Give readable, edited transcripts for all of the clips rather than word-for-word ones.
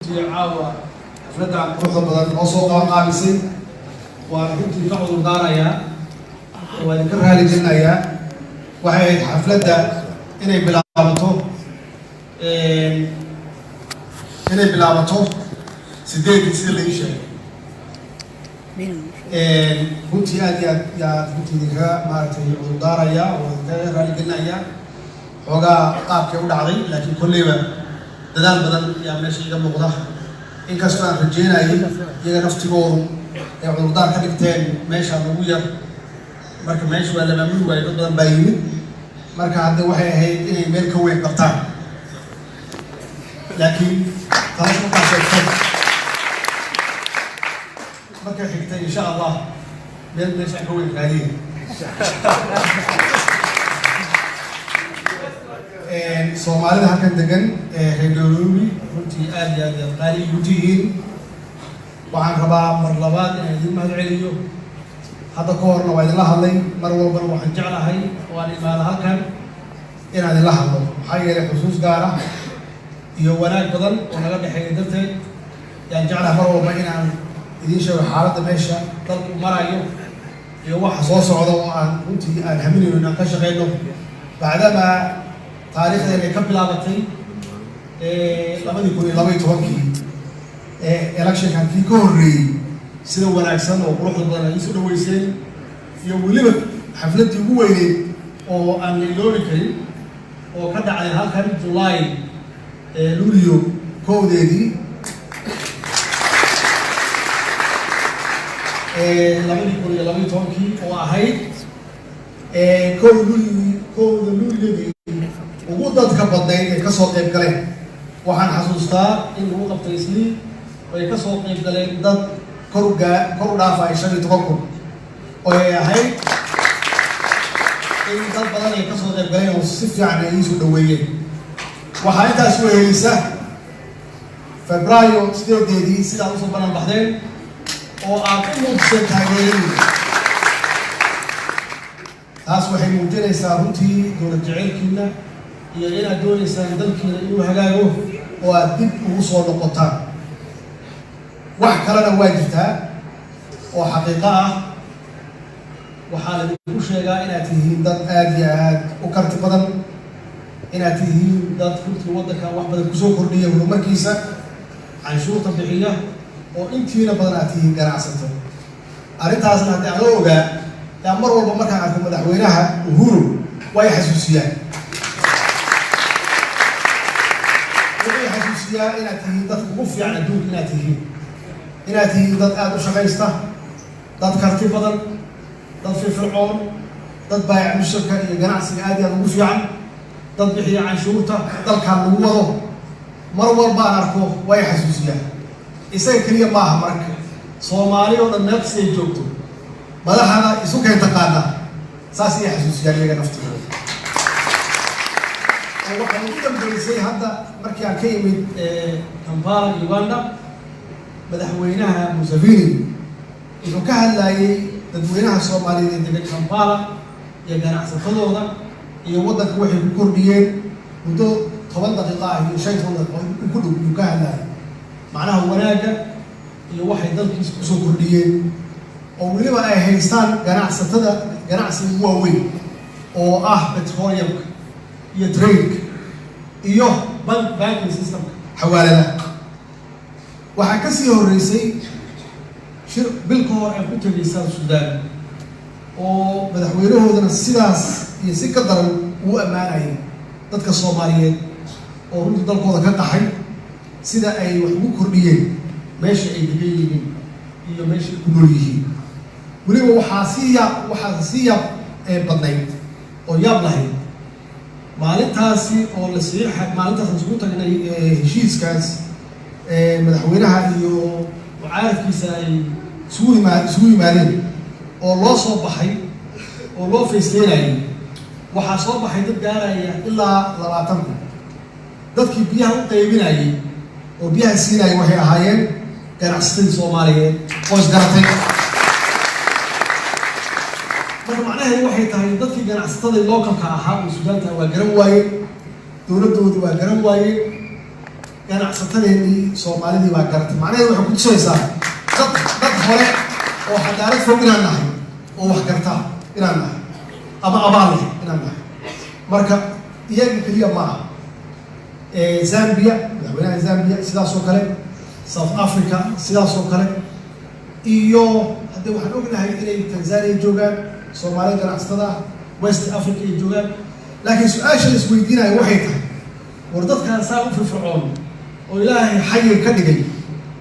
runtii caawa xafladda quruxda badan oo soo qaabisay waan runtii ka cudur daarayaa waan ka raali gelinayaa waxay ahayd xafladda inay bilaabato sideedii sida la ii sheegay runtii aad iyo aad runtii idinkaga maaragtay cudur daarayaa oo idinkaga raali gelinayaa xoogaa qaabkay u dhacday laakiin kolleyba dadaal badan ayaa meesha iga muuqda inkastoo aan rajeynayay iyaga naftigoodu ay cudurdaar ka dhigteen meesha ugu yar marka meesha waa lamaamuli waayo dad badan baa yimid marka hadda waxay ahayd inay meel ka weyn qabtaan laakiin taas markaa sheegtay markay xigtay insha allah meel meesha ka weyn raadiya soomaalida halkan degan reer Nairobi runtii aad iyo aad qaali ugu tihiin waxaan rabaa mar labaad inaan idin mahad celiyo hadda ka horna waa idinla hadlay mar walbana waxaan jeclahay oo aan imaado halkan inaan idinla hadlo maxaa yeelay xusuus gaar ah iyo wanaag badan oo naga dhexeeya darteed yaan jeclahay mar walba inaan idiin sheego xaaladda meesha dalku marayo iyo waxa soo socda oo aan runtii aan haminayno inaan ka shaqeyno bacdama taariikhdeena ay ka bilaabatay 2012 electionkan kii ka horreeyey sida wanaagsan oo quruxda badan ay isu dhaweyseen iyo weliba xafladdii ugu weyneyd oo aan la iloobi karin oo ka dhacday halkan July luulyo kowdeedii 2012 oo ahayd kowda luulyadii ugu dadka badnayd ay ka soo qayb galeen waxaan xasuustaa in lagu qabtay islii ay ka soo qayb galeen dad kor u dhaafay 15,000 oo ay ahayd in dad badan ay ka soo qayb galeen oo si fiican ay isu dhaweeyeen waxaa intaas u helaysa Febraayo 8 sidaa usoo banan baxdeen oo aad u muujiseen taageeradii taas waxay muujinaysaa runtii dowlad jaceylkiina iyo inaad doonaysaan dalkiina inuu hagaago oo aad dib ugu soo noqotaan wax kalena waa jirtaa oo xaqiiqo ah waxaa lagu sheegaa inaad tihiin dad aad iyo aad u karti badan inaad tihiin dad runtii waddankan wax badan kusoo kordhiya horumarkiisa canshuurta bixiya oo intiina badan aad tihiin ganacsato arrintaasna haddii aan la ogaa yaa mar walba markaan arko madaxweynaha Uhuru way xasuusiyaan inaad tihiin dad ugu fiican adduunka inaad tihiin dad aad u shaqaysta dad karti badan dad firfircoon dad baayac musharka iyo ganacsiga aad iyo aad ugu fiican dad bixiya canshuurta dalkaan lagu wado mar walbaan arko way xasuusiyaan isaga keliya maaha marka Soomaali oo dhan meel kasta ay joogto madaxana isu keen taqaana saas iyo xasuusiyaan iyaga naftooda waxaan ugu dambeysay hadda markii aan ka yimid Kampala Uganda madaxweynaha Museveni wuxuu ka hadlayay dadweynaha Soomaaliyeed ee degan Kampala iyo ganacsatadooda iyo waddanka waxay ku kordhiyeen muddo 10 daqiiqo ah iyo 5 daqiiqo ku dhow ka hadlayay macnaha wanaagga iyo waxay dalkiisa ku soo kordhiyeen oo weliba ay haystaan ganacsiga waaweyn oo ah petroleumka iyo trade iyo banking system xawaalada waxaa ka sii horeysay shir bil ka hor ay ku tagay South Sudan oo madaxweynahoodana sidaas iyo si ka daran uu ammaanayay dadka Soomaaliyeed oo runtii dalkooda ka qaxay sida ay wax ugu kordhiyeen meesha ay degan yihiin iyo meesha ay ku nool yihiin weliba waxaa si yaab badnayd oo yaab lahayd maalintaasi oo la saxiixay maalintaas isugu tagnay heshiiskaas madaxweynaha iyo mucaaradkiisa ay isugu yimaadeen oo loo soo baxay oo loo feesteynayay waxaa soo baxay dad gaaraya ilaa 20 dadkii biyaha u qaybinayay oo biyaha siinayay waxay ahaayeen ganacsatada Soomaaliyeed oo isgaratay marka macnaheedu waxay tahay dadkii ganacsatada localka ahaa oo Suudaanta waa garan waayeen dowladoodu waa garan waayeen ganacsatadeenii Soomaalidii baa garatay macnaheedu waxay ku tusaysaa dad hore oo xadaarad fog inaan nahay oo wax garta inaan nahay ama abaal leh inaan nahay marka iyaga kaliya ma aha Zambia madaxweynaha Zambia sidaas oo kale South Africa sidaas oo kale iyo hadda waxaan ognahay inay Tanzania joogaan Soomaalida ganacsatada West Africa ay joogaan laakiin su'aasha la isweydiinayo waxay tahay war dadkan saa u firfircoon oo Ilaahay xayir ka dhigay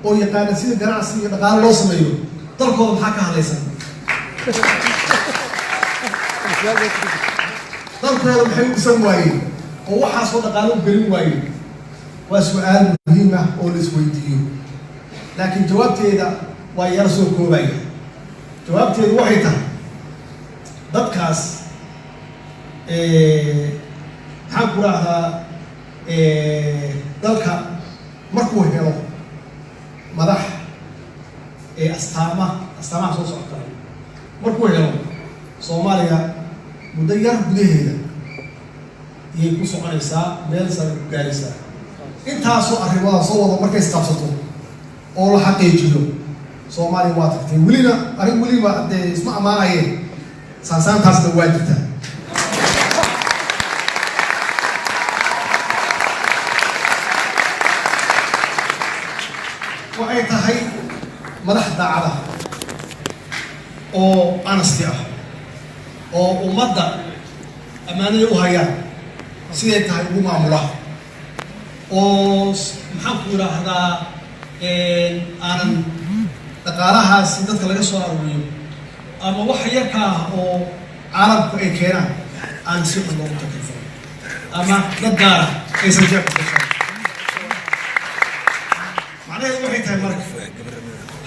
oo yaqaan sida ganacsi iyo dhaqaale loo sameeyo dalkooda maxaa ka hadlaysan dalkooda maxay u dhisan waayeen oo waxaas oo dhaqaale u gelin waayeen waa su'aal muhiim ah oo la isweydiiyo laakiin jawaabteeda waa yar soo koobaya jawaabteedu waxay tahay dadkaas maxaan ku raahdaa dalka markuu helo madax astaamaha soo socota markuu helo Soomaaliya muddo yar gudaheeda iyay ku soconaysaa meel sare ku gaaraysaa intaasoo arrimaha soo wada markay isqabsato oo la xaqiijiyo Soomaaliya waa tagtay weliba dee isma ammaanayeen saansaantaasna waa jirtaa waxay tahay madax daacada oo honesty ah oo ummadda ammaanada u hayaan siday tahay ugu maamula oo maxaan ku yiraahdaa aanan dhaqaalahaasi dadka laga soo aruuriyo ama wax yarka ah oo caalamku ay keenaan aan si xun loogu takalfo ama dad gaar ah aysan jeebka gashan macnaheedu waxay tahay marka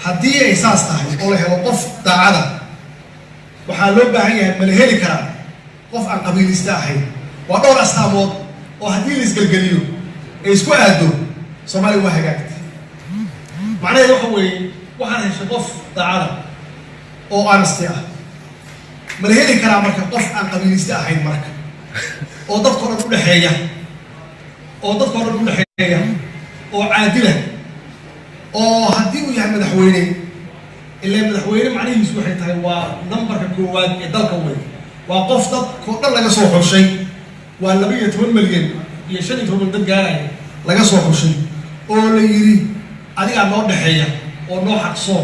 haddii ay saas tahay oo la helo qof daacada waxaa loo baahan yahay ma la heli karaa qof aan qabiilista ahayn waa dhowr astaamood oo haddii la isgelgeliyo ay isku aado Soomaaliya waa hagaagtay macnaheedu waxa weeye waxaan heshay qof daacada oo honesty ah ma la heli karaa marka qof aan qabiilista ahayn marka oo dadka dhan u dhaxeeya oo caadila oo haddii uu yahay madaxweyne ilaa madaxweyne macnihiisu waxay tahay waa numberka koowaad ee dalka weyn waa qof dadkoo dhan laga soo xushay waa 12 milyan iyo 15 dad gaaraya laga soo xushay oo la yiri adiga noo dhaxeeya oo noo xaqso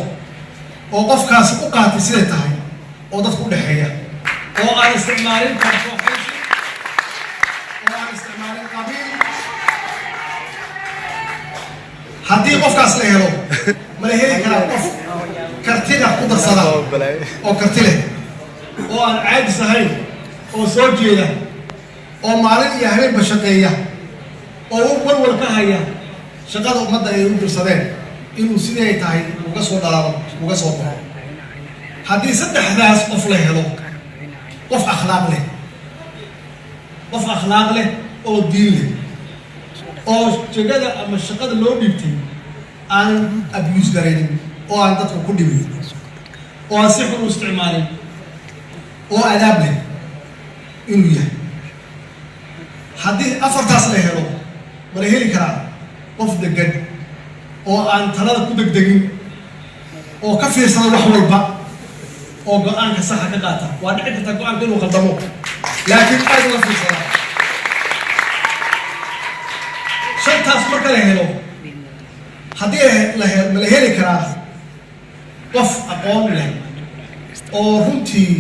oo qofkaasi u qaatay siday tahay oo dadku u dhaxeeya oo aan isticmaalin karto oo aan isticmaalin qabiil haddii qofkaas la helo ma la heli karaa qof kartida ku darsada oo karti leh oo aan caadis ahayn oo soo jeeda oo maalin iyo habeenba shaqeeya oo walwal ka haya shaqada ummadda ay u dirsadeen inuu sidee tahay uga soo dhalaalo uga soo baxo haddii saddexdaas qof la helo qof akhlaaq leh oo diin leh oo jagada ama shaqada loo dhiibtay aan abuse garaynin oo aan dadka ku dhibin oo aan si xun u isticmaalin oo adaab leh inuu yahay haddii afartaas la helo ma la heli karaa qof degan oo aan talada ku degdegin oo ka fiirsada wax walba oo go'aanka saxa ka qaata waa dhici karta go'aanka inuu qaldamo laakiin aad uga fiirsada shantaas marka la helo haddii ma la heli karaa qof aqoon leh oo runtii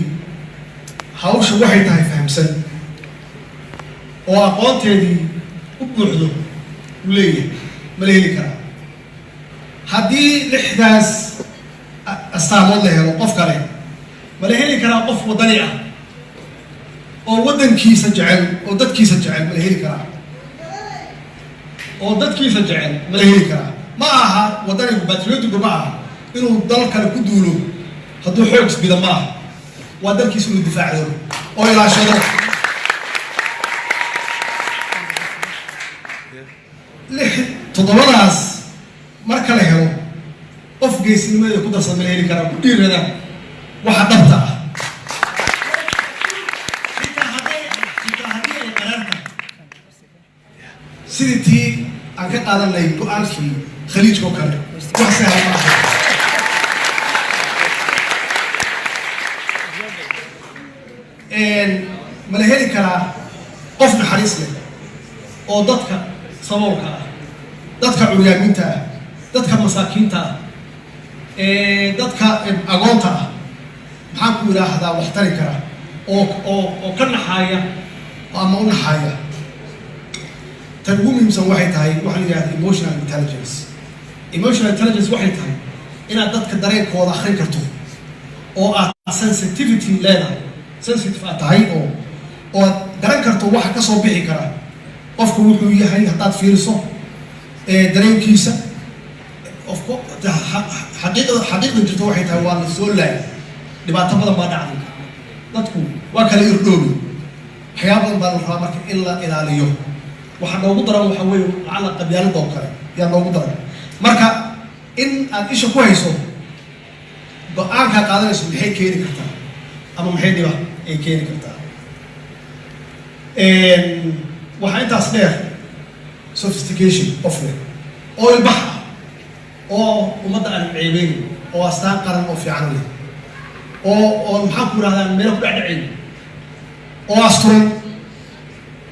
hawsha waxay tahay fahamsan oo aqoonteedii u buuxdo u leeyahay ma la heli karaa haddii lixdaas astaamood la helo qof kale ma la heli karaa qof waddani ah oo waddankiisa jecel oo dadkiisa jecel ma la heli karaa oo dadkiisa jecel ma la heli karaa ma aha waddanigu patriotigu ma aha inuu dal kale ku duulo hadduu xoog isbida ma aha waa dalkiisa inuu difaacdo oo ilaashado toddobadaas marka la helo qof geesnimadeeda ku darsan ma la heli karaa ku dhiirada waxa dhabta ah xitaa haddii ay qaraarta sidii tii aan ka qaadan lahayd go-aankii khaliijka oo kale wax sahlan ma aha ma la heli karaa qof naxariis leh oo dadka saboolka ah dadka curyaaminta ah dadka masaakiinta ah dadka agoonta ah maxaan ku yidhaahdaa wax tari kara oo ka naxaaya ama u naxaaya tan ugu muhiimsan waxay tahay waxa la yidhahda emotional intelligence waxay tahay inaad dadka dareenkooda akhrin karto oo aad sensitivity leedahay sensitive aad tahay oo aad garan karto waxa ka soo bixi kara qofku wuxuu yahay haddaad fiiriso dareenkiisa xaqiiqda jirto waxay tahay waa la soo laayay dhibaato badan baa dhacday dadku waa kala irdhoobi waxyaaba badan baa la rabaa marka in la ilaaliyo waxa noogu daran waxa weeye lacala qabyaalada oo kale yaa noogu daran marka in aad isha ku hayso go-aankaa qaadanayso maxay keeni kartaa ama maxay dhiba ay keeni kartaa waxaa intaas dheer sophistication qofle oo ilbax ah oo ummadda aan ceebeynin oo astaan qaran oo fiican leh oo maxaan ku yidhahdaa meelo ku dhacdhacayn oo asturan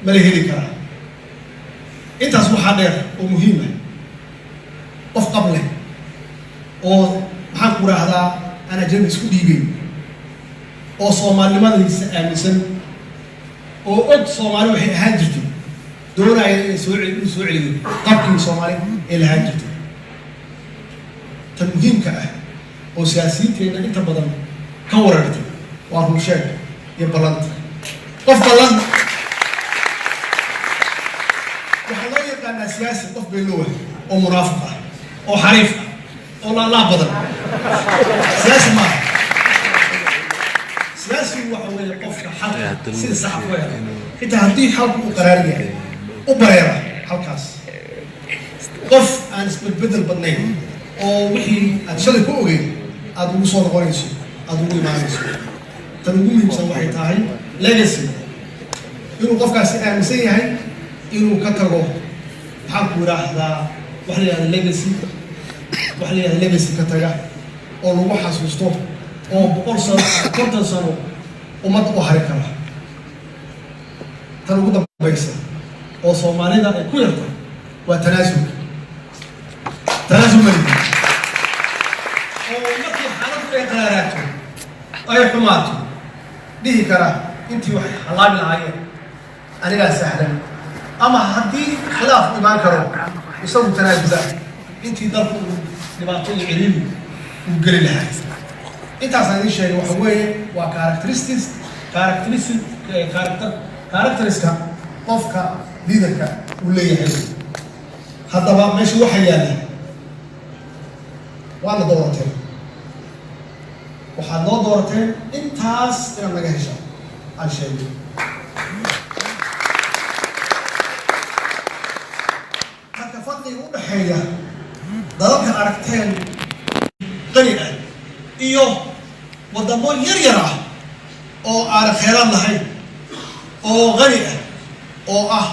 ma la heli karaa intaas waxaa dheer oo muhiim ah qof qab leh oo maxaan ku yidhahdaa aan ajnabi isku dhiibeyn oo soomaalinimadiisa aaminsan oo og soomaali waxay ahaan jirtay doonaya inay soo celiyo qabkii soomaali ee lahaan jirtay tan muhiimka ah oo siyaasiyiinteenna inta badan ka warartay waa runsheeg iyo ballanta qof ballan waxaa loo yaqaanaa siyaasi qof beelowah oo munaafiq ah oo xariif ah oo laalaa badan siyaasi maaha siyaasigu waxa weeye qofka xalka sida saxa ku hela xitaa haddii xalku uu qaraar yahay u bareera halkaas qof aan isbedbedel badnayn oo wixii aad shalay ku ogeyn aada ugu soo noqonayso aada ugu imaanayso tan ugu muhiimsan waxay tahay legacy inuu qofkaasi aaminsan yahay inuu ka tago maxaan ku yidhaahdaa waxa la yihahda legacy ka taga oo lagu xasuusto oo 100 sano ummadda u hari kara tan ugu dambaysa oo soomaalida ay ku yartay waa tanaasulka malidi oo markii xaaladdu ay qaraaraato ay xumaato dhihi kara intii wax halaabi lahaayeen anigaa sahlan ama haddii khilaaf imaan karo isagu tanaasula intii dalku uu dhibaato iyo ciriiri uu geli lahaa intaasaan idiin sheegay waxa weeye waa characteriska qofka liidarka uu leeyahay haddaba meesha waxa yaala waa la doorateen waxaad noo doorateen intaas inaad naga hesha aan sheegay marka fadliga u dhexeeya dalalka aragteen qani ah iyo wadamo yar ah oo aan kheyraad lahayn oo qani ah oo ah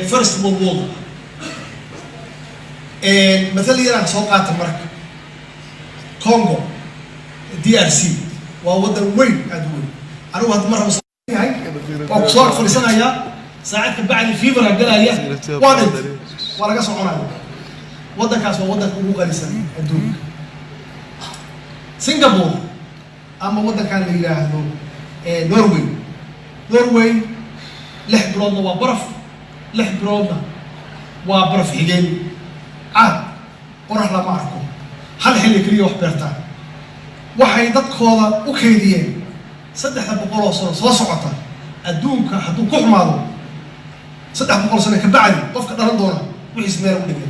first world war مثل يران سوقات مرك كونغو DRC وودن وين أدوي أنا واحد مرة مصري هاي وصار في السنة يا ساعات بعد الفيبر قال يا واحد ولا قصة عنا ودن كاس وودن كوبو قليسان أدوي سنغافورة أما ودن كان اللي هذول نرويج لح برودنا وبرف حجين عاد ورح لا معركم هل حلي كليه وحبرتان waxay dadkooda u keediyeen 300 sano soo socota adduunka hadduu ku xumaado 300 sano ka bacdi qofka dhalan doona wixii ismeer u dhigay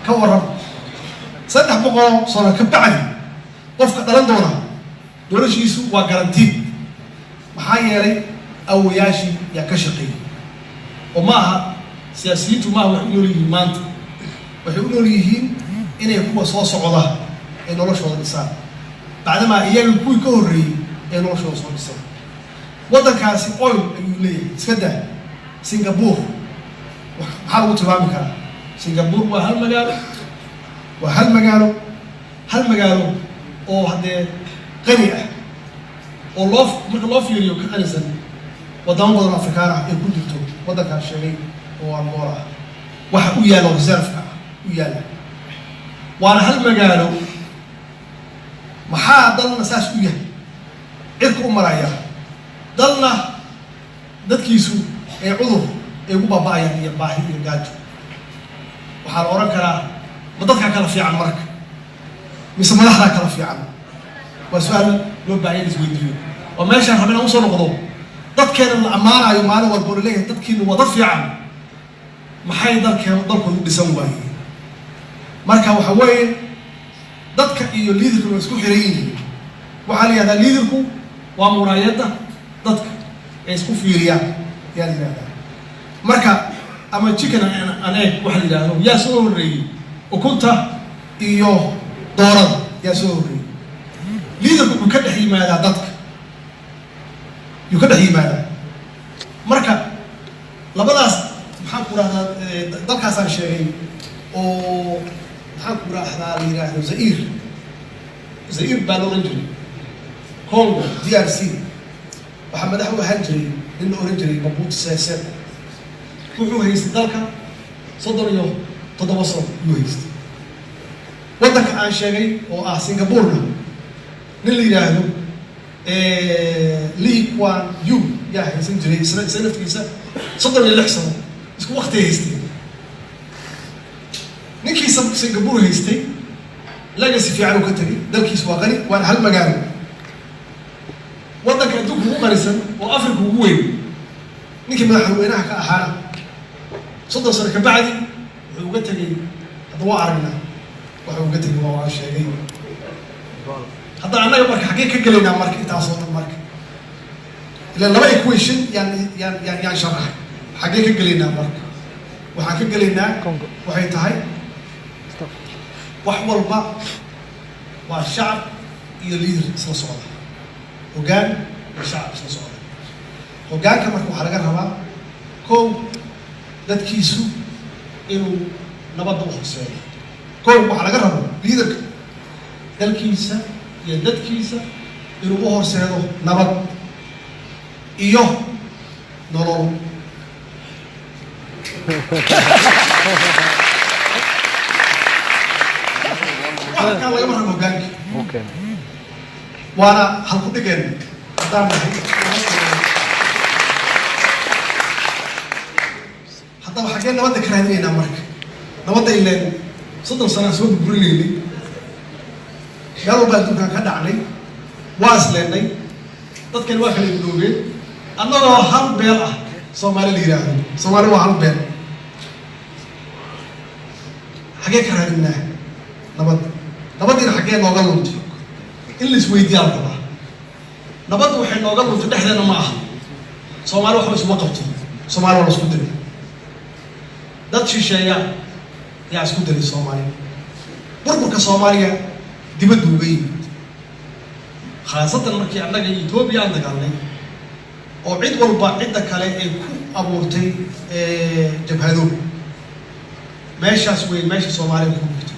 ka waran 300 sano ka bacdi qofka dhalan doona noloshiisu waa garanti maxaa yeelay awooyaashii yaa ka shaqeeyay oo maaha siyaasiyiintu maaha waxay u nool yihiin maanta waxay u nool yihiin inay kuwa soo socda ee noloshooda dhisaan bacdamaa iyaga kuwii ka horreeyey ee noloshooda soo dhisaan waddankaasi oil ayuu leeyahay iska daa Singapore wax محل تبامك سنغافورة وهل مجاله أو هذا غنية أو لوف يريو كأنسان ودام بدر أفريقيا يكون جبتو وده كان شيء هو أمورا ويا له زرفة ويا له وأنا هل مجاله محا ضلنا ساس ويا إذكر مرايا ضلنا دتكيسو عضو يبغى بايع يباهي يجاتو وحال أوركرا بدك كلا في عن مرك مثل ما نحن كلا في عن وسؤال لو بعيد زويدري وما يشان ربنا وصل نقضه ضد كان الأمانة يومانه والبور ليه ضد كان وضف عن ما حيقدر كان ضلكم بسواه مركا وحوين ضد كأيو ليدركم يسكو حريين وعلي هذا ليدركم ومرايته ضد يسكو في رياء يعني هذا مركا أما تشيكن أنا واحد يلاقيه يا سوري وكنت إيوه دوران يا سوري ليدركم يكده هي ماذا ضدك يكده هي ماذا مركا لبلاس محمد هذا ضدك هذا شيء أو محمد هذا اللي يلاقيه زئير بالورنجري كونغو DRC محمد هو هنجري إنه أورنجري مبوط سياسات wuxuu haystay dalka 37 sano yuu haystay waddanka aan sheegay oo ah Singapore nin la yiraahdo Lee Kuan Yew yaa haysan jiray sanadkiisa 36 sano isku waqti haystay ninkii Singapore haystay legacy fiican uu ka tagay dalkiisu waa qani waan hal magaalo waddanka adduunka ugu qanisan oo Afrika ugu weyn ninkii madaxweynaha ka ahaa صدق سنة كبعدي وقتلي أضواء عربنا وقتلي وهو شيء هذا أنا يوم حقيقة كلنا مارك إتعصون مارك لأن لما إكويشن يعني شرح حقيقة كلنا مارك وحقيقة كلنا وهي تهاي وحول با والشعب يليد سلسلة وقال الشعب سلسلة وقال كما كو حلقة هوا كو dadkiisu inuu nabadda u horseedo koob waxa laga rabo liidarka dalkiisa iyo dadkiisa inuu u horseedo nabad iyo nolol waxa laga rabo hoggaanka waana hal ku dhigeen haddaan هذا حكينا نبض كرهنينا مرك نبض إلا 6 سنة سوى بقولي قالوا بعدين كان كذا علي واصلني ضد كل واحد يقولون أنا هل بيرة سومالي ليران سومالي وهل بير حكي كرهنينا نبض إذا حكينا نقولون اللي سويدي الله نبض وحين نقولون في تحدينا معه سومالي واحد بس وقفته سومالي ولا سكوتري dad shisheeya yaa isku diray Soomaaliya burburka Soomaaliya dibadda uga yimid khaasatan markii annaga Itoobiya aan dagaalnay oo cid walba cidda kale ay ku abuurtay jabhado meeshaas weyn meesha Soomaaliya ku jirto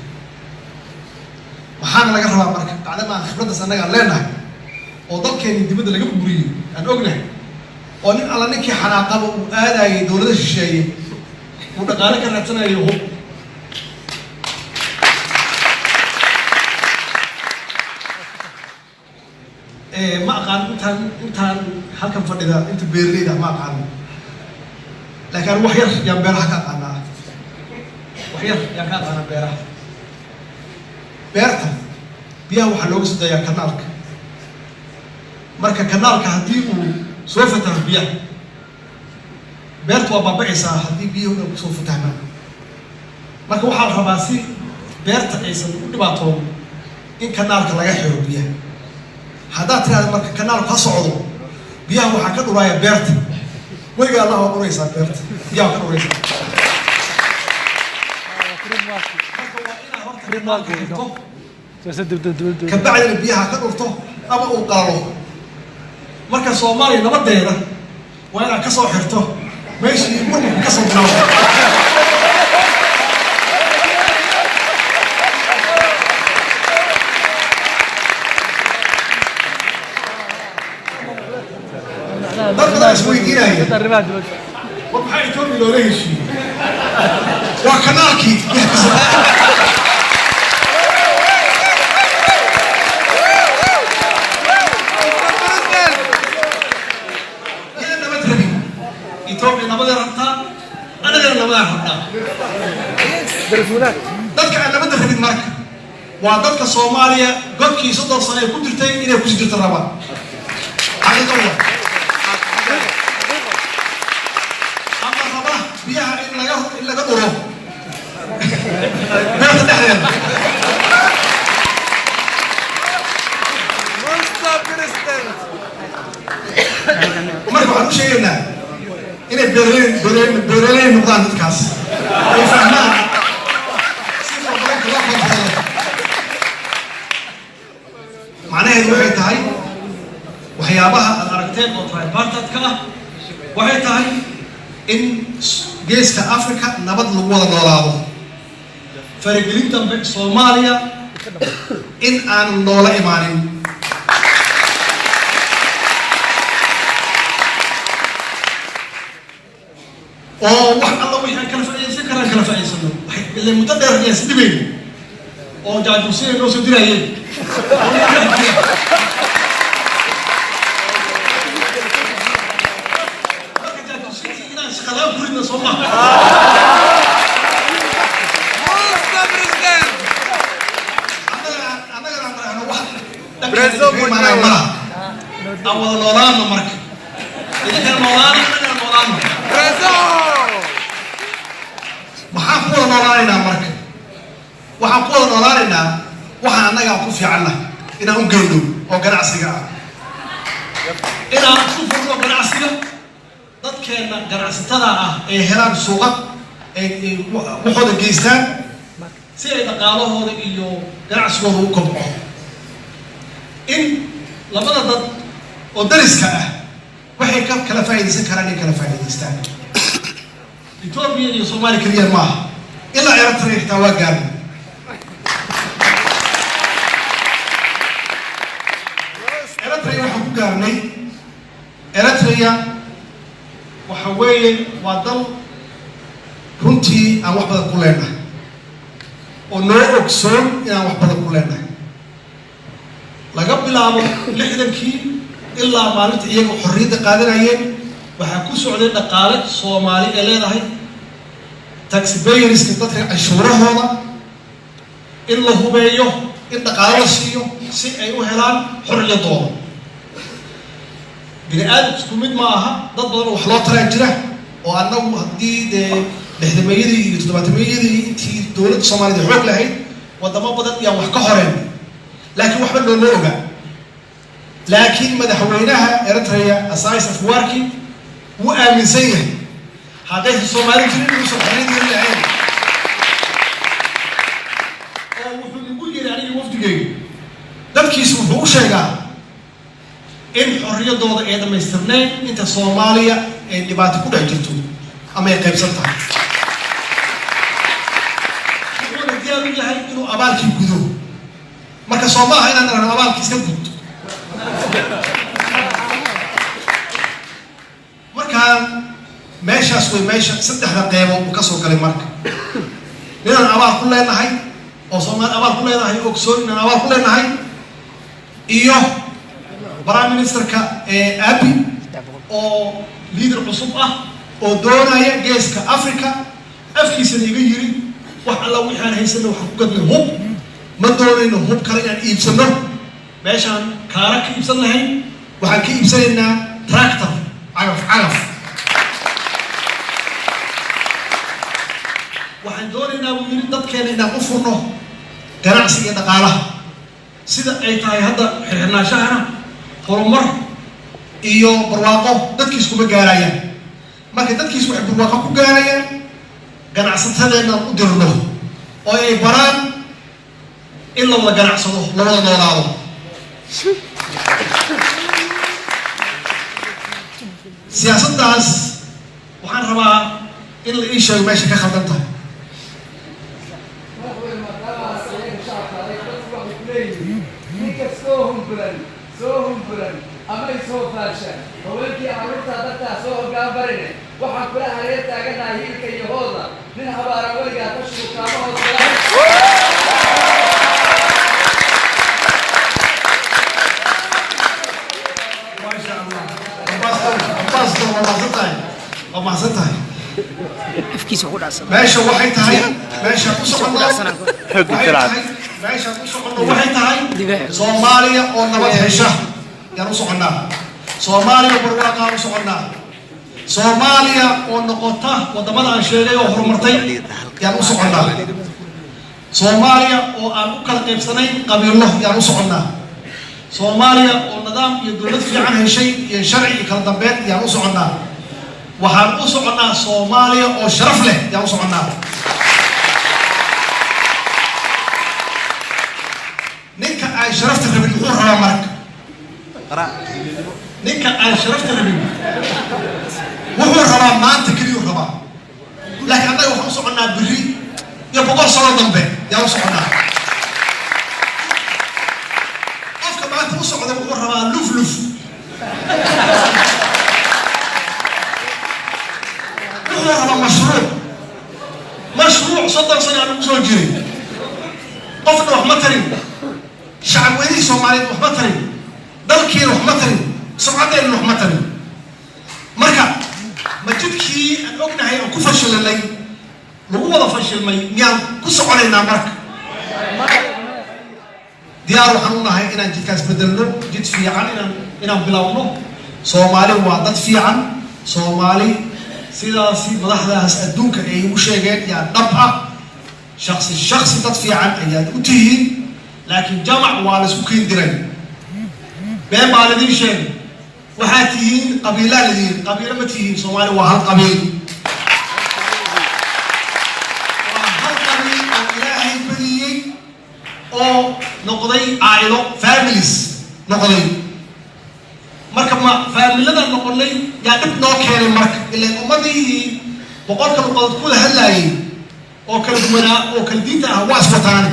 waxaana laga rabaa marka bacdama khibradda annaga leenahay oo dalkeena dibadda laga buriyay aan ognahay oo nin alla ninkii xanaaqaba uu aadayay dawladda shisheeye ودقالك الرتنا يهو ما قال أنت هالكم فردا أنت بيرلي ده ما قال لكن وحير يا بيرها كأنا وحير يا كأنا بيرها بيرتا بيها وحلوس ده يا كنارك مركا كنارك هديه سوف تربيه beertu waa baabacaysaa haddii biyuhu ay kusoo fatahaan marka waxaa la rabaa si beerta aysan u dhibaatoon in kanaalka laga xiro biyaha haddaad tiraahdo marka kanaalku ha socdo biyaha waxaa ka dhuraya beerta weliga allah waa dhuraysaa beerta biyaha ka dhuraysaa kabacdina biyaha ka dhurto ama uu qalalo marka Soomaaliya nabadeeda waa inaad ka soo xirto ماشي يقول لك كسر وحيدايا وحي تومي لو ليشي وكناكي إثيوبيا نبض ربطة أنا غير نبض ربطة dadka aan nabadda rabin marka waa dadka Soomaaliya godkii 30 sano ay ku dirtay inay ku jirto rabaan xaqiiqo ama raba biyaha in laga duro beerta dhexdeeda marka waxaan u sheegaynaa inay beeraley noqdaan dadkaas ay fahmaan معناها waxay tahay waxyaabaha aad aragteen oo tripartite-ka ah waxay tahay in geeska Afrika nabad lagu wada noolaado faragelin dambe Soomaaliya in aan noola imaanin oo wax alla wixii kala faa'iideysan اللي متدرب يا سيدي او جاجوسين لو سو ديرايين waxaan ku wada noolaanaynaa waxaan annaga ku fiicannahay inaan u geeyno oo ganacsiga ah inaan ku furno ganacsiga dadkeena ganacsatada ah ee helaan suuqa ay waxooda geystaan si ay dhaqaalahooda iyo ganacsigooda u kobco in labada dad oo dariska ah waxay kala faa'iideysan karaan in kala faa'iideystaan Ethiopia iyo Soomaaliya kaliya maaha ilaa Eritrea xitaa waa gaarnay Eritrea waxa weeye waa dal runtii aan wax badan ku leenahay oo noo ogsoon inaan wax badan ku leenahay laga bilaabo 60kii ilaa maalinta iyaga xorriyadda qaadanayeen waxaa ku socday dhaqaale Soomaali ee leedahay taxpayerska dadka cashuurahooda in la hubeeyo in dhaqaale la siiyo si ay u helaan xorriyadooda bini'aadamku isku mid ma aha dad badan wax loo taraa jira oo annagu haddii lixdameeyadii iyo toddobaatameeyadii intii dowladda Soomaaliya xoog lahayd wadamo badan iyaan wax ka horeen laakiin waxba looma oga laakiin madaxweynaha Eritrea Isaias Afwerki wuu aaminsan yahay hadday Soomaaliya jirin inuu soo xiriir lahayn oo wuxuu ugu yeeray aniga wafdigeyga dadkiisu wuxuu u sheegaa in xorriyadooda ay dhamaystirneen inta Soomaaliya ay dhibaato ku dhex jirto ama ay qaybsan tahay wuxuu diyaar u yahay inuu abaalkii gudo marka Soomaaliya inaan rabno abaalkii iska gudto marka meeshaas way meesha saddexda qeybood uu ka soo galay marka inaan abaal ku leenahay oo Soomaaliya abaal ku leedahay ogsoon inaan abaal ku leenahay iyo Prime Ministerka Abiy oo leader cusub ah oo doonaya geeska Afrika afkiisa iga yiri wax alla wixii haysana wax ku gadnay hub ma doonayno hub kale inaan iibsano meeshaan kaara ka iibsan lahayn waxaan ka iibsanaynaa tractor cagaf waxaan doonaynaa uu yiri dadkeena inaan u furno ganacsiga dhaqaalaha sida ay tahay hadda xirxirnaashahana horumar iyo barwaaqo dadkiis kuma gaarayaan marka dadkiis waxay barwaaqo ku gaarayaan ganacsatada u dirno oo ay baraan in la wada ganacsado la wada noolaado siyaasaddaas waxaan rabaa in la ii sheego meesha ka khaldan tahay سوهم فلان أما يسوي فاشة هولكي عروضها دكتور سوق قابرني وحن كلها هريتها قلنا هي كيهوضة من هبارة ولقى تشرب كامه ما شاء الله وما صدقي afkiisa ugu dhacsan meesha waxay tahay meesha ku socono meesha ku socono waxay tahay Soomaaliya oo nabad hesha yar u soconaa Soomaaliya barwaaqo u soconaa Soomaaliya oo noqota wadamada aan sheegay oo horumartay yar u soconaa Soomaaliya oo aan u kala qaybsanayn qabiilo yar u soconaa Soomaaliya oo nidaam iyo dawlad fiican heshay iyo sharci kala dambeed yar u soconaa waxaan u soconaa Soomaaliya oo sharaf leh yaan u soconaa ninka ay sharafta rabin wuxuu rabaa marka ninka ay sharafta rabin wuxuu rabaa maanta kaliya rabaa laakiin annaga waxaan u soconaa berri iyo 100 sano dambe yaan u soconaa qofka maanta u socda wuxuu rabaa luf مشروع صدق سنة على مزوجين قفنا وحمترين شعب ويني سومالي وحمترين دلكين وحمترين سمعتين وحمترين مركب ما جدكي أن أقنع هي أكو فشل اللي لو وضع فشل مي نيان كسر علينا مركب ديار وحنونا هاي إنا جد كاس بدلنا جد في عن إنا بلاونا سومالي وعدت في عن سومالي سيداسي مدحداس adduunka ay u sheegeen yaa dhab ah shakhsi dadfiican ayaad u tihiin laakiin jamac waa la isku keen diray been baa la idin sheegay waxaad tihiin qabiiladiin qabiilo ma tihiin Soomaali waa hal qabiil oo Ilaahay bariyay oo noqday aaylo families noqday marka ma faamilada noqonay yaa dib noo keenay marka ilaa ummadii boqolka luqad ku hadlaayay oo kala duwanaa oo kala diinta ah waa iswataan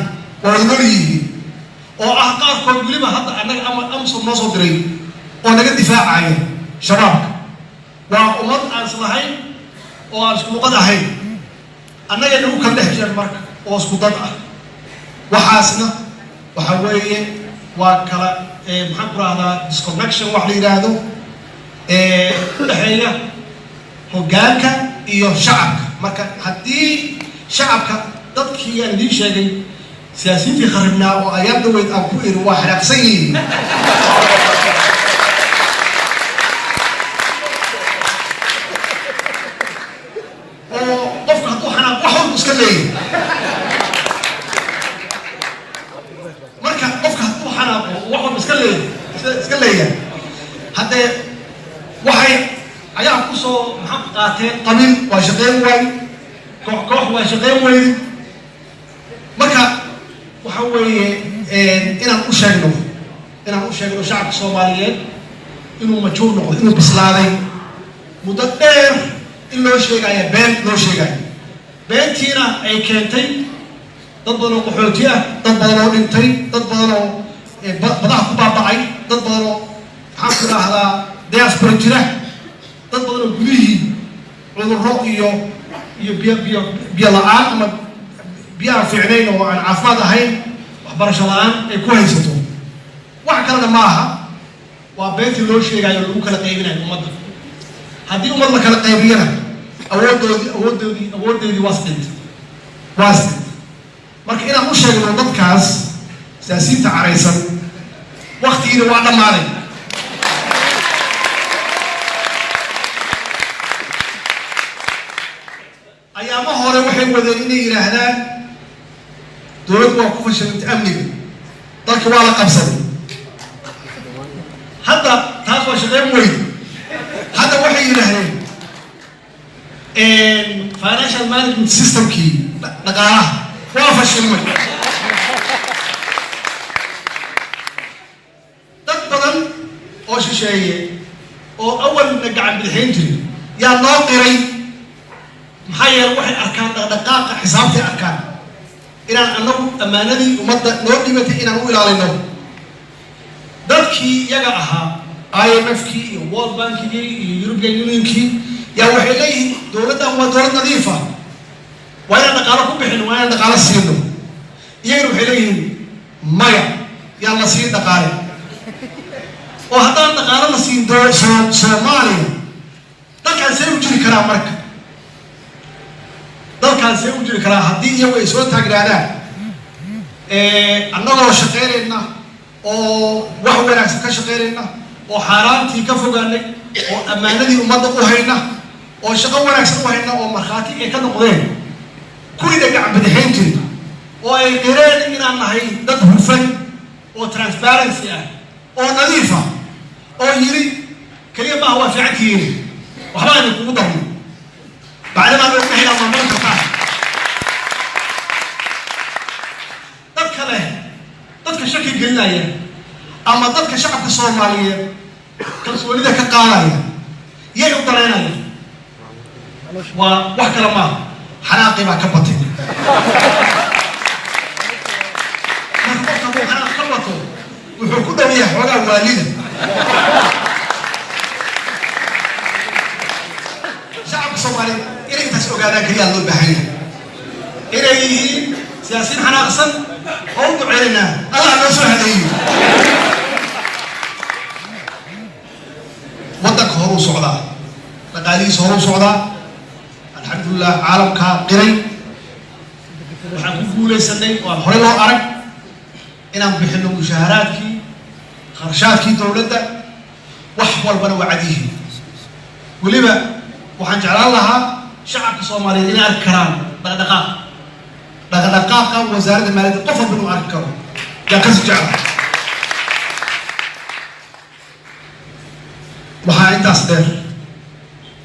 oo noolyihiin oo ah qaarkood waliba hadda annaga ama amsom noo soo diray oo naga difaacaya shabaabka waa ummad aan islahayn oo aan isku luqad ahayn annaga nagu kala dhex jiraan marka oo isku dad ah waxaasna waxa weeye waa kala maxaan ku rahdaa disconnection wax la yiraahdo dhaxeeya hoggaanka iyo shacabka marka haddii shacabka dadkii aan idin sheegay siyaasiyiintii kharibnaa oo ayaan dhaweyd aan ku iri waa xanaaqsan yihiin oo qofka hadduu xanaaq wax walba iska leeyahay marka qofka hadduu xanaaqo wax walba iska leeyahay haddee waxay ayaa ku soo maxaa qaateen qabiil waa shaqeyn waay koox waa shaqeyn weydi marka waxa weeye inaan u sheegno shacabka Soomaaliyeed inuu majuur noqdo inuu bislaaday muddo dheer in loo sheegayo been loo sheegayo beentiina ay keentay dad badan oo qaxooti ah dad badan oo dhintay dad badan oo badaha ku baabacay dad badan oo maxaan ku rahdaa diaspora jira dad badan oo gudihii cudurro iyo biyo la'aan ama biyo aan fiicnayn oo aan caafimaad ahayn waxbarasho la'aan ay ku haysato wax kalena ma aha waa beentii loo sheegayo lagu kala qaybinayo ummadda haddii ummad la kala qaybiyana awooddeedii waa sidint marka inaan u sheegno dadkaas siyaasiyiinta caraysan waqtigiina waa dhammaaday ayaama hore waxay wadeen inay yidhaahdaan dowladdu waa ku fashilantay amniga dalka waa la qabsaday hadda taas waa shaqeyn weyn hadda waxay yidhaahdeen financial management systemkii dhaqaalaha waa fashilmay dad badan oo shisheeye oo awalna gacan bidixayn jiray yaa noo qiray maxaa yeelay waxay arkaan dhaqdhaqaaqa xisaabtay arkaan inaan annagu ammaanadii ummadda noo dhibatay inaan u ilaalino dadkii iyaga ahaa IMF-kii iyo World Bank-kii iyo European Union-kii yaa waxay leeyihiin dowladdan waa dowlad nadiif ah waa inaan dhaqaalo ku bixin waa inaan dhaqaalo siino iyagana waxay leeyihiin maya yaa la siin dhaqaale oo haddaan dhaqaalo la siin Soomaaliya dalkaan see u jiri karaa marka dalkaan see u jiri karaa haddii iyagu ay soo taagnaadaan annagoo shaqaynayna oo wax wanaagsan ka shaqaynayna oo xaaraantii ka fogaanay oo ammaanadii ummadda u hayna oo shaqo wanaagsan u hayna oo markhaati ay ka noqdeen kuwii gacan badaxayn jiray oo ay qireen inaan nahay dad hufan oo transparency ah oo nadiif ah oo yiri kaliya maaha waa fiicantihiin waxba aynu kugu darno bacdama aan ognahay inaan maamulin kartaa dadka shaki gelinaya ama dadka shacabka Soomaaliyeed kalsoonida ka qaadaya yay u daleynaya waa wax kale ma xanaaqi baa ka batay wuxuu ku dhawiyaa xoogaa waalida shacabka Soomaaliyeed inay intaas ogaadaan kaliya loo baahan yahay inay yihiin siyaasiyiin xanaaqsan oo u duceynaa Allah noo soo haleeyo waddanka hore u socdaa dhaqaalihiisa hore u socdaa alxamdulillah caalamka qiray waxaan ku guulaysanay oo aan hore loo arag inaan bixino mushaaharaadkii kharashaadkii dowladda wax walbana waa cad yihiin weliba waxaan jeclaan lahaa shacabka Soomaaliyeed inay arki karaan dhaqdhaqaaqa wasaaradda maaliyadda qof walba inuu arki karo yaa kasi jecla waxaa intaas dheer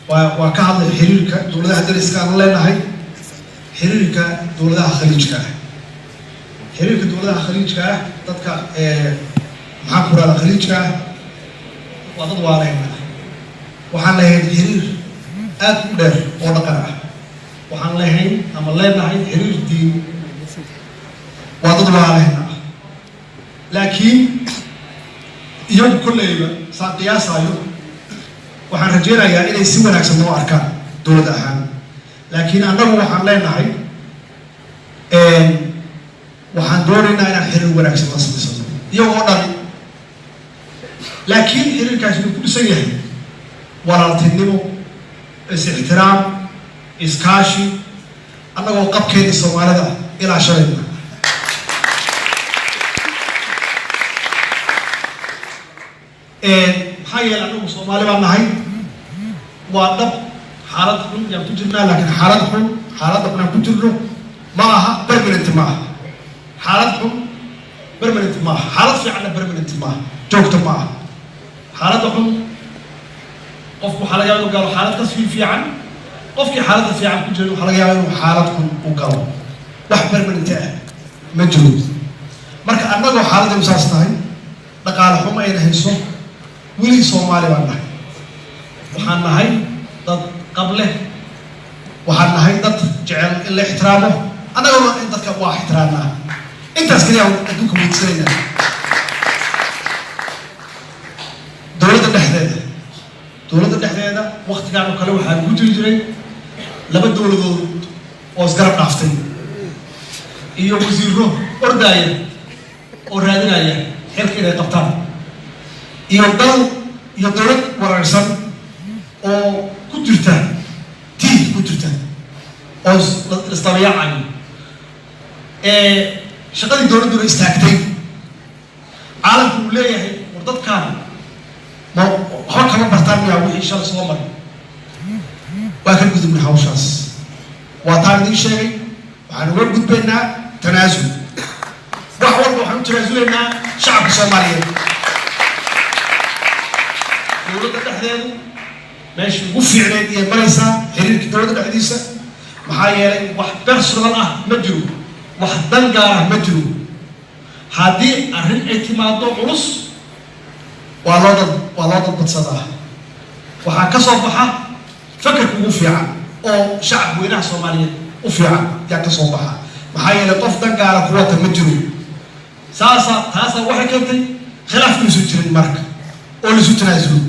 waa ka hadlay xiriirka dowladaha dariska aan leenahay xiriirka dowladaha khaliijka ah xiriirka dowladaha khaliijka ah dadka maxaa ku raada khaliijka ah waa dad waaleyna waxaan lahayn xiriir aad u dheer oo dhaqan ah waxaan lahayn ama leenahay xiriir diin waa dad waaleyna ah laakiin iyagu kolleyba saan qiyaasayo waxaan rajaynayaa inay si wanaagsan noo arkaan dowlad ahaan laakiin annagu waxaan leenahay waxaan doonaynaa inaan xiriir wanaagsan la samaysano iyagoo dhan laakiin xiriirkaasi inuu ku dhisan yahay walaaltinimo is-ixtiraam iskaashi annagoo qabkeena Soomaalida ilaa shalayna maxaa yeelay annagu Soomaali baan nahay waa dhab xaalad xun yaan ku jirnaa laakiin xaaladda xun aan ku jirno ma aha permanent ma aha xaalad xun permanent ma aha xaalad fiicanna permanent ma aha joogto ma aha xaaladda xun qofku waxaa laga yaabaa inuu galo xaalad kasii fiican qofkii xaaladda fiican ku jira waxaa laga yaabaa inuu xaalad xun u galo wax permanent ah ma jiro marka annagoo xaaladda saas tahay dhaqaale xumo ayna hayso weli Soomaali baan nahay waxaan nahay dad qable waxaan nahay dad jecel in la ixtiraamo annaguna in dadka waa ixtiraamnaa intaas kaliya adduunka weydiisanayna dowladda dhexdeeda waqtigaan oo kale waxaa ugu jiri jiray laba dowladood oo isgarab dhaaftay iyo wasiiro ordaaya oo raadinaya xilka inay qabtaan iyo dowlad waraarsan oo ku jirta oo isdabayaacayo shaqadii dowladduna istaagtay caalamku uu leeyahay war dadkaan waxba kama bartaan miyaa wixii shalay soo maray waa ka gudubnay hawshaas waa taan idiin sheegay waxaan uga gudbaynaa tanaasul wax walba waxaan u tanaasulaynaa shacabka Soomaaliyeed dowladda dhexdeedu meeshii ugu fiicneed iyo maraysaa xiriirka dowladda dhexdiisa maxaa yeelay wax personal ah ma jiro wax dan gaar ah ma jiro haddii arrin ay timaado culus waa loo dadbadsadaa waxaa ka soo baxa fakarka ugu fiican oo shacabka weynaha Soomaaliyeed u fiican yaa ka soo baxa maxaa yeelay qof dan gaara kuwata ma jiro taasa waxay keentay khilaafkiisu jirin marka oo la isu tanaasulo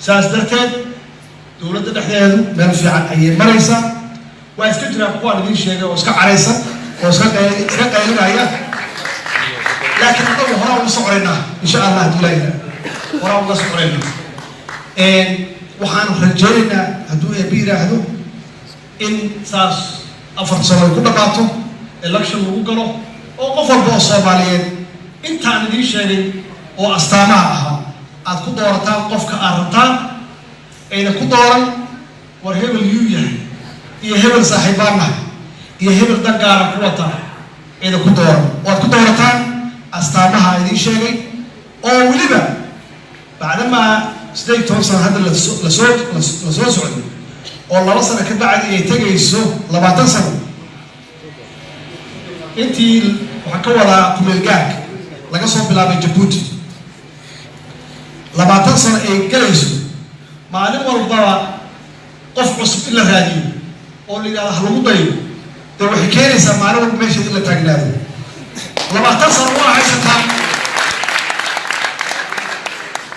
saas darteed dowladda dhexdeedu meel fiican ayay maraysaa waa iska jiraa kuwaan idiin sheegay oo iska caraysan oo iska qaylinaya laakiin anagu horaa uga soconaynaa insha allah hadduu ilaahay horaa uga soconaynaa waxaan rajaynaynaa hadduu eebbe yidhaahdo in saas 4 sano ay ku dhammaato election lagu galo oo qof walba oo Soomaaliyeed intaan idiin sheegay oo astaamaha ahaa aad ku doorataan qofka aad rabtaan ayna ku dooran war hebel yuu yahay iyo hebel saaxiibaanaha iyo hebel dangaara ku wata ayna ku dooran waad ku doorataan astaamaha idiin sheegay oo weliba bacdama 18 sano hadda la soo socdo oo 2 sano ka bacdi ay tagayso 20 sano intii waxaan ka wadaa kumeelgaarka laga soo bilaabay Djibouti 20 sano ay galayso maalin walbaba qof cusub in la raadiyo oo la yiraahdo lagu dayo dee waxay keenaysaa maalin walba meesha in la taagnaado 20 sano waa haysataa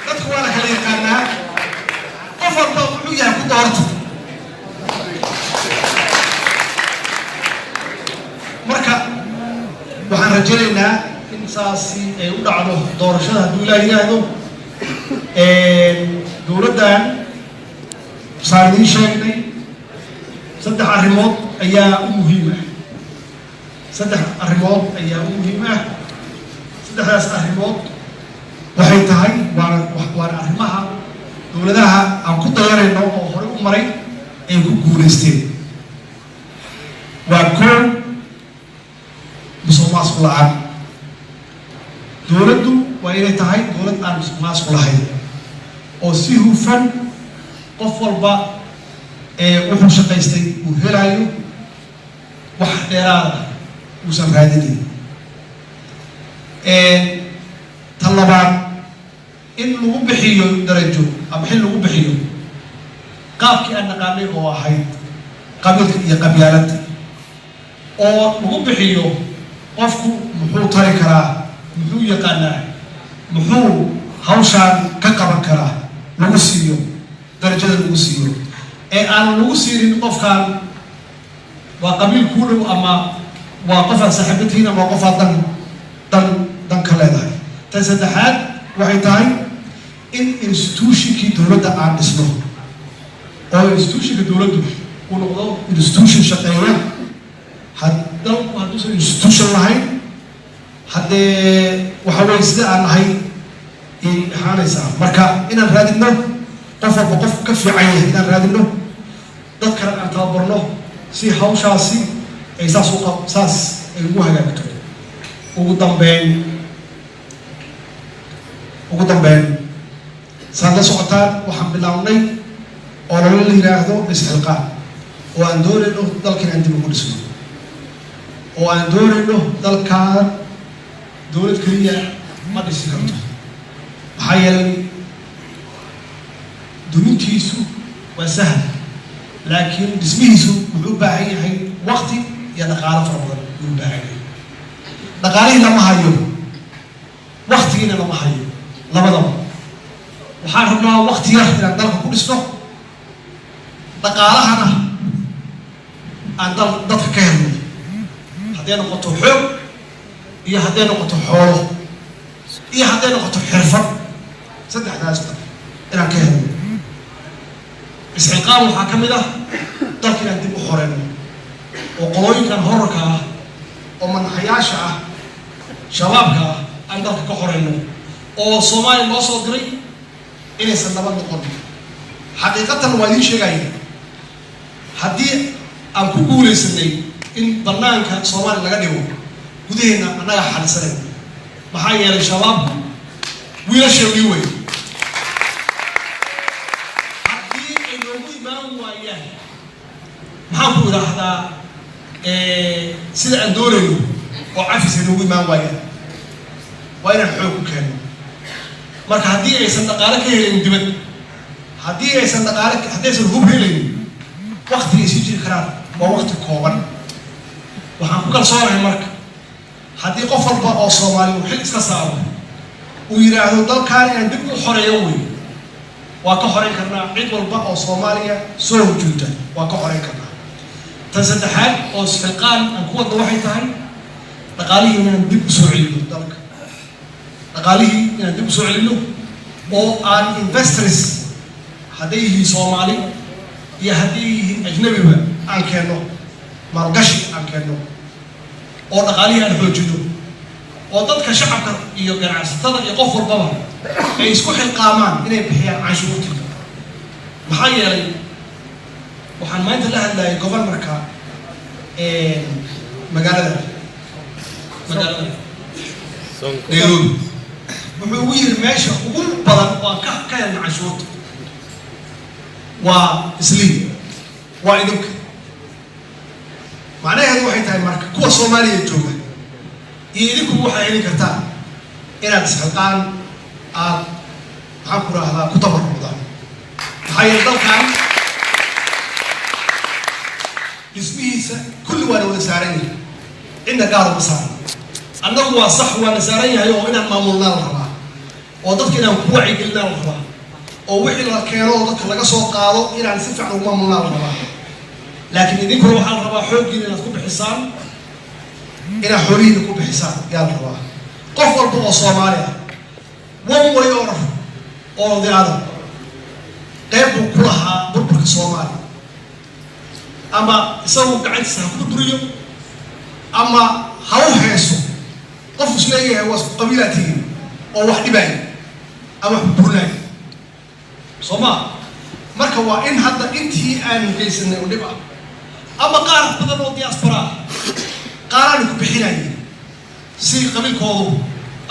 dadku waa la kala yaqaanaa qof walba wuxuu yahay ku doorta marka waxaan rajaynaynaa in saasi ay u dhacdo doorashada hadduu ilaahay yiraahdo dowladdan saan idiin sheegnay 3 arrimood ayaa u muhiim ah 3 arrimood ayaa u muhiim ah 3daas arrimood waxay tahay waana arrimaha dowladaha aan ku dayanayno oo hore u maray ay ku guulaysteen waa koow musuqmaasuq la'aan dowladdu waa inay tahay dowlad aan musuqmaasuq lahayn oo si hufan qof walba wuxuu shaqaystay uu helayo wax dheeraada uusan raadinin tan labaad in lagu bixiyo darajo ama xil lagu bixiyo qaabkii aan naqaanay oo ahayd qabiilka iyo qabyaaladda oo lagu bixiyo qofku muxuu tari karaa muxuu yaqaanaa muxuu hawshaan ka qaban karaa lagu siiyo darajada lagu siiyo ee aan lagu siinin qofkaan waa qabiil ku dhow ama waa qof aan saaxiibatihiin ama qof aan dan ka leedahay tan saddexaad waxay tahay in institutionkii dowladda aan dhisno oo institutionka dowladdu uu noqdo institution shaqeeya hadduusan institution lahayn haddee waxa weeye sida aan nahay ay ahaanaysaa marka inaan raadino qof walba qof ka fiican yahay inaan raadino dad kale aan tababarno si hawshaasi ay saas ay ugu hagaagto ugu dambeyn saad la socotaan waxaan bilaabnay oo la yiraahdo isxilqaan oo aan doonayno dalkan aan dib ugu dhisno oo aan doonayno dalkaan dowlad keliya ma dhisi karto maxaa yeelay dumintiisu waa sahal laakiin dhismihiisu wuxuu u baahan yahay waqti iyo dhaqaalo fara badan wuxuu u baahan yahay dhaqaalihii lama hayo waqtigiina lama hayo labadaba waxaan rabnaa waqti yar inaan dalka ku dhisno dhaqaalahana aan dadka ka helno hadday noqoto xoog iyo hadday noqoto xoolo iyo hadday noqoto xirfad saddexdaasba inaan ka helno isxilqaan waxaa ka mid ah dalka inaan dib u xoreyno oo qolooyinkan horarka ah oo madaxayaasha ah shabaabka ah aan dalka ka xoreyno oo Soomaaliya loo soo diray inaysan nabad noqon xaqiiqatan waa idiin sheegaya haddii aan ku guulaysanay in banaanka Soomaaliya laga dhigo gudaheena annaga xalisanay maxaa yeelay shabaabku wiilashii way haddii ay noogu imaan waayaan maxaan ku idhaahdaa sida aan doonayno oo cafis ay noogu imaan waayaan waa inaan xoog ku keeno marka haddii aysan dhaqaale ka helayn dibad haddaysan hub helayn waqtigay sii jiri karaan waa waqti kooban waxaan ku kalsoonahay marka haddii qof walba oo Soomaali uu xil iska saaro ويراهدوا دل كان يندب حريوي وكحرين كنا عيد والبقى وصوماليا سووا جدا وكحرين كنا تنسدحان أو سفقان أنقوة ضوحي تهاي لقاليه يندب سوعيلو دلك لقاليه يندب سوعيلو أو أن investors هديه صومالي يهديه أجنبي عن كانوا مرقشي عن كانوا أو لقاليه الحوجدو أو ضدك شعبك يقرع ستة يقفل بابا يسكح القامان إنه بحياة عشوتي محيري وحن ما ينتهي لها الجوفرنر كا مقالة نيروبي وحوير ماشي وقول بلد وكان عشوت وإسلام وإنك معناه هذا واحد هاي مركب كوا صومالي الجوجة يديكم واحد يعني كرتان إلى تسحقان عبر هذا كتب رمضان هاي الضوء اسمه كل واحد ونسارني إن قال مسار أنه هو صح ونسارني هي وإن مامولنا الربا وضدك إنه وعي قلنا الربا ووحي الكيرو وضدك لقى سوق قالوا إن نسفع مامولنا الربا لكن يديك روح الربا حوق إن تكون بحساب إن حريه تكون بحساب يا الربا قفل بقى صوماليا one way or the other قيبوا كلها بربك الصومالي أما يسووا قاعد يسافروا بريو أما هاو هيسو قفوا شليه هو قبيلتين أو واحد باين أما برناي صوما مركوا إن هذا أنتي أن جيسنا ونبع أما قارن بدل الدياسبرا قارن بحناي سي قبيل كودو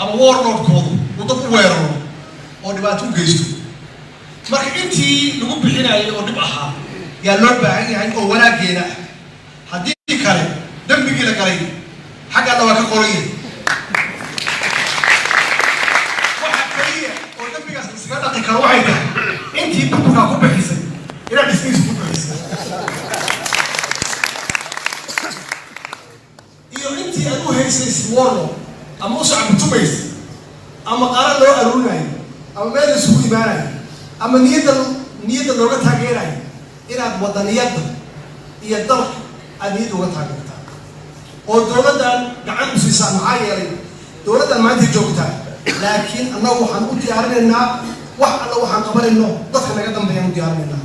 أما وورلود كودو وضب ويرو أو دباتو جيستو مرك أنتي نقول بحناي أو دبعها يا لورد يعني أو ولا جينا هدي كاري دم بيجي لكاري حاجة الله كقوليه واحد كاريه أو دم بيجي سكرنا تكروعي ده أنتي بكرة كوب حسن إلى بسنين كوب حسن إيو أنتي أدو هيسيس وورلو أما أسرع بتوميس أما قارن لو أروناي أما ما يسوي معاي أما نية اللغة تاجراي إلى وطنيات هي الدرك أنيد اللغة تاجرتها والدولة قاعد مسيسان عايري دولة ما تجوكتها لكن أنا وحن قلت يا رنا واحد الله وحن قبل إنه ضخنا قدام بيان ديارنا